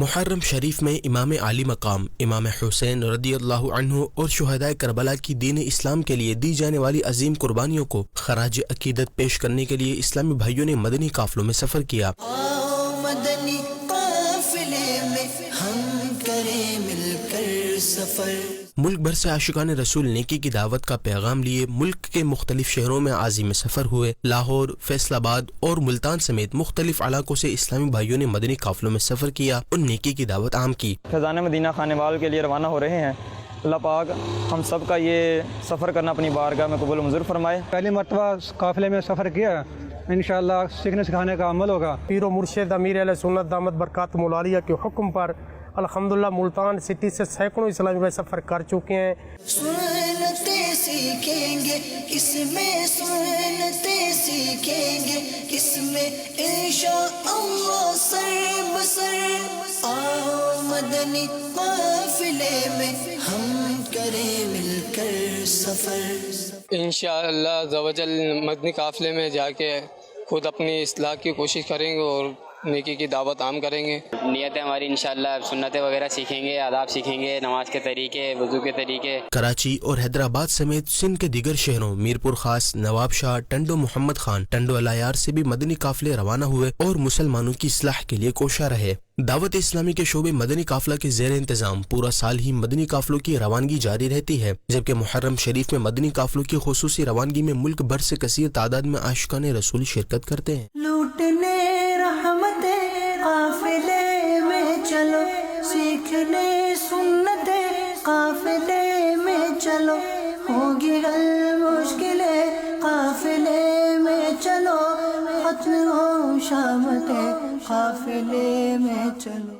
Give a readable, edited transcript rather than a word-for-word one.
محرم شریف میں امام عالی مقام امام حسین رضی اللہ عنہ اور شہدائے کربلا کی دین اسلام کے لیے دی جانے والی عظیم قربانیوں کو خراج عقیدت پیش کرنے کے لیے اسلامی بھائیوں نے مدنی قافلوں میں سفر کیا۔ مدنی قافلے میں ہم کریں مل کر سفر۔ ملک بھر سے عاشقان رسول نیکی کی دعوت کا پیغام لیے ملک کے مختلف شہروں میں عازم سفر ہوئے۔ لاہور، فیصل آباد اور ملتان سمیت مختلف علاقوں سے اسلامی بھائیوں نے مدنی قافلوں میں سفر کیا اور نیکی کی دعوت عام کی۔ فیضان مدینہ خانے وال کے لیے روانہ ہو رہے ہیں۔ اللہ پاک ہم سب کا یہ سفر کرنا اپنی بارگاہ میں قبول و منظور فرمائے۔ پہلی مرتبہ قافلے میں سفر کیا، انشاءاللہ سیکھنے سکھانے کا عمل ہوگا۔ پیر و مرشد امیر اہل سنت دامت برکاتہم العالیہ کے حکم پر الحمدللہ ملتان سٹی سے سینکڑوں اسلامی بھائی سفر کر چکے ہیں۔ سنتیں سیکھیں گے اس میں، سنتیں سیکھیں گے اس میں، انشاءاللہ سر بسر۔ آؤ مدنی قافلے میں ہم کریں مل کر سفر۔ انشاءاللہ عز و جل مدنی قافلے میں جا کے خود اپنی اصلاح کی کوشش کریں گے اور نیکی کی دعوت عام کریں گے۔ نیت ہے ہماری انشاءاللہ سنتیں وغیرہ سیکھیں گے، آداب سیکھیں گے، نماز کے طریقے، وضو کے طریقے۔ کراچی اور حیدرآباد سمیت سندھ کے دیگر شہروں میرپور خاص، نواب شاہ، ٹنڈو محمد خان، ٹنڈو الایار سے بھی مدنی قافلے روانہ ہوئے اور مسلمانوں کی اصلاح کے لیے کوشاں رہے۔ دعوت اسلامی کے شعبے مدنی قافلہ کے زیر انتظام پورا سال ہی مدنی قافلوں کی روانگی جاری رہتی ہے، جبکہ محرم شریف میں مدنی قافلوں کی خصوصی روانگی میں ملک بھر سے کثیر تعداد میں عاشقان رسول شرکت کرتے ہیں۔ لوٹنے رحمت قافلے میں چلو، سیکھنے سنتیں قافلے میں چلو، ہوگی حل مشکلیں قافلے میں چلو، ختم ہو شامتیں قافلے میں چلو۔